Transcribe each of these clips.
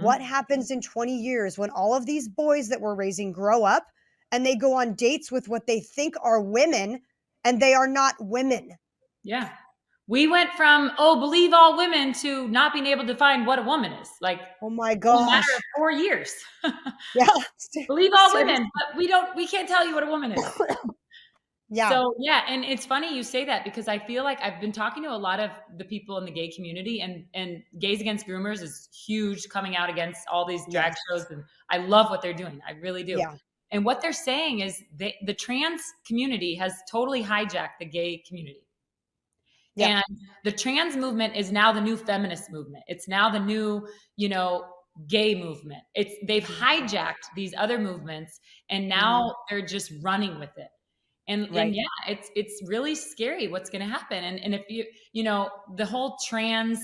What happens in 20 years when all of these boys that we're raising grow up and they go on dates with what they think are women and they are not women? Yeah. We went from, oh, believe all women to not being able to define what a woman is. Like, Oh my in a matter of gosh. 4 years. Yeah. Believe all women, Seriously. but we can't tell you what a woman is. Yeah. So, yeah, and it's funny you say that because I feel like I've been talking to a lot of the people in the gay community, and Gays Against Groomers is huge, coming out against all these drag Yes. shows, and I love what they're doing. I really do. Yeah. And what they're saying is the trans community has totally hijacked the gay community. Yep. And the trans movement is now the new feminist movement. It's now the new, gay movement. They've hijacked these other movements and now they're just running with it. And Right. yeah, it's really scary what's going to happen. And if the whole trans,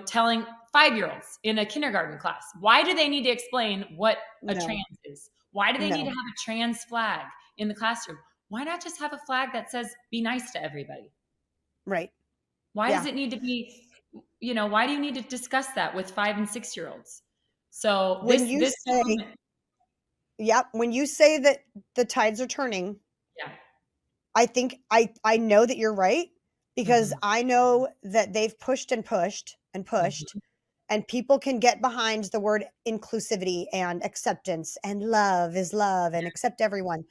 telling 5-year-olds in a kindergarten class, why do they need to explain what a No. trans is? Why do they need to No. have a trans flag in the classroom? Why not just have a flag that says be nice to everybody? Right. Why does Yeah. it need to be, why do you need to discuss that with 5 and 6-year-olds? So When this you this say, movement, yep, when you say that the tides are turning, yeah. I think I know that you're right because Mhm, I know that they've pushed and pushed and pushed, mhm, and people can get behind the word inclusivity and acceptance and love is love and accept everyone.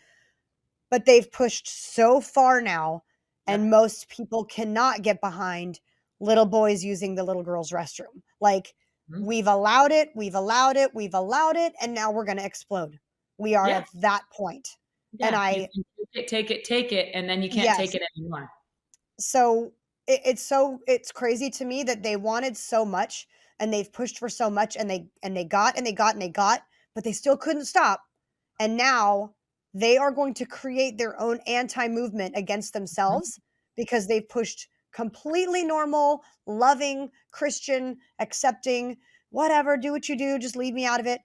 But they've pushed so far now, and yep, most people cannot get behind little boys using the little girl's restroom. Like, mhm. we've allowed it, we've allowed it, we've allowed it, and now we're gonna explode. We are Yeah, at that point. And yeah, you can take it, and then you can't take yes. it anymore. So it's crazy to me that they wanted so much and they've pushed for so much and they got and they got and they got, but they still couldn't stop. And now they are going to create their own anti-movement against Mhm. themselves because they've pushed completely normal, loving, Christian, accepting, whatever, do what you do, just leave me out of it.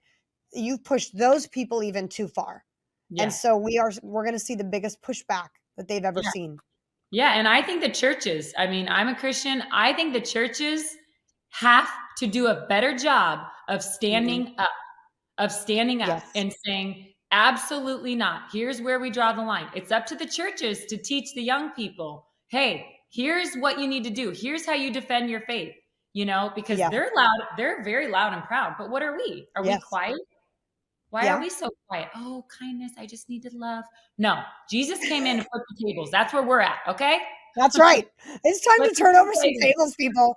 You've pushed those people even too far. And Yeah, so we're going to see the biggest pushback that they've ever yeah, seen. yeah, and I think the churches, I mean, I'm a Christian, I think the churches have to do a better job of Mhm. standing up Yes. and saying, absolutely not. Here's where we draw the line. It's up to the churches to teach the young people, hey, here's what you need to do. Here's how you defend your faith, because Yeah. they're loud, they're very loud and proud. But what are we? Are we Yes. quiet? Why are Yeah. we so quiet? Oh, kindness. I just need to love. No, Jesus came in to flip the tables. That's where we're at. Okay. That's right. It's time Let's to flip turn over the some tables. tables, people.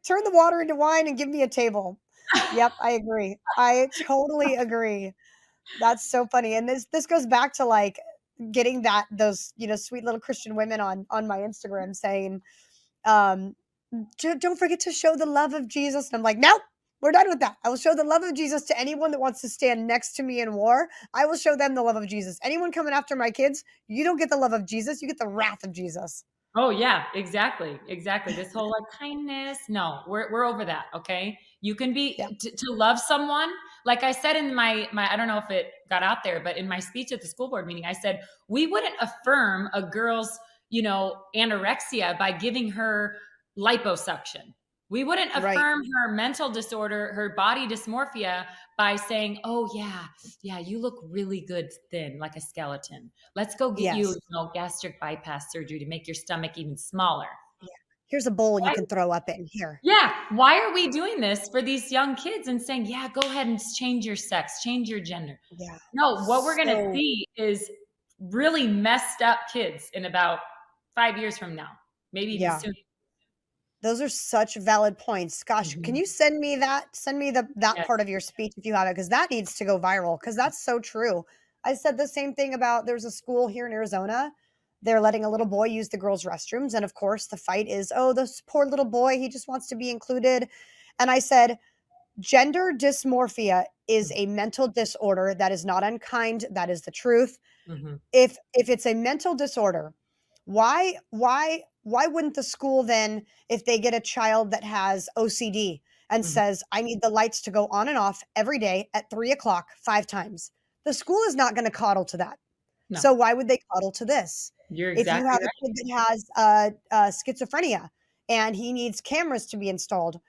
Turn the water into wine and give me a table. Yep, I agree. I totally agree. That's so funny. And this goes back to like getting those, sweet little Christian women on my Instagram saying, um, don't forget to show the love of Jesus. And I'm like, no, we're done with that. I will show the love of Jesus to anyone that wants to stand next to me in war. I will show them the love of Jesus. Anyone coming after my kids, you don't get the love of Jesus. You get the wrath of Jesus. Oh yeah, exactly, exactly. This whole like kindness. No, we're over that. Okay, you can Yeah. be to love someone. Like I said in my I don't know if it got out there, but in my speech at the school board meeting, I said we wouldn't affirm a girl's anorexia by giving her liposuction. We wouldn't Right. affirm her mental disorder, her body dysmorphia by saying, "Oh yeah, yeah, you look really good thin, like a skeleton. Let's go get you, Yes. gastric bypass surgery to make your stomach even smaller." Yeah. Here's a bowl you Why? can throw up in. Here. Yeah. Why are we doing this for these young kids and saying, yeah, go ahead and change your sex, change your gender? Yeah. No, what we're going to So see is really messed up kids in about 5 years from now, maybe even yeah. sooner. Those are such valid points. Gosh, can Mhm. you send me that? Send me that Yes. part of your speech if you have it, because that needs to go viral. Because that's so true. I said the same thing about there's a school here in Arizona. They're letting a little boy use the girls' restrooms. And of course, the fight is, oh, this poor little boy, he just wants to be included. And I said, gender dysmorphia is a mental disorder that is not unkind. That is the truth. Mhm. If it's a mental disorder, why wouldn't the school then, if they get a child that has OCD and Mhm. says, I need the lights to go on and off every day at 3 o'clock 5 times, the school is not going to coddle to that. No, So why would they coddle to this? you're If you exactly have a right. kid that has schizophrenia and he needs cameras to be installed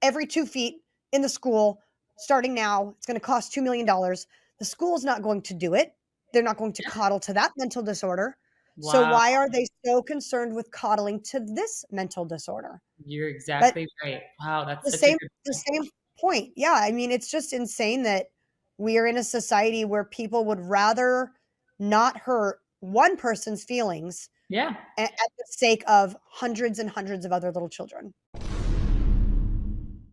every 2 feet in the school starting now. It's going to cost $2 million. The school's not going to do it. They're not going to Yeah. coddle to that mental disorder. So Wow. why are they so concerned with coddling to this mental disorder? You're But exactly right. Wow, that's the such a same good the point. same point. Yeah, I mean, it's just insane that we are in a society where people would rather not hurt one person's feelings Yeah. at the sake of hundreds and hundreds of other little children.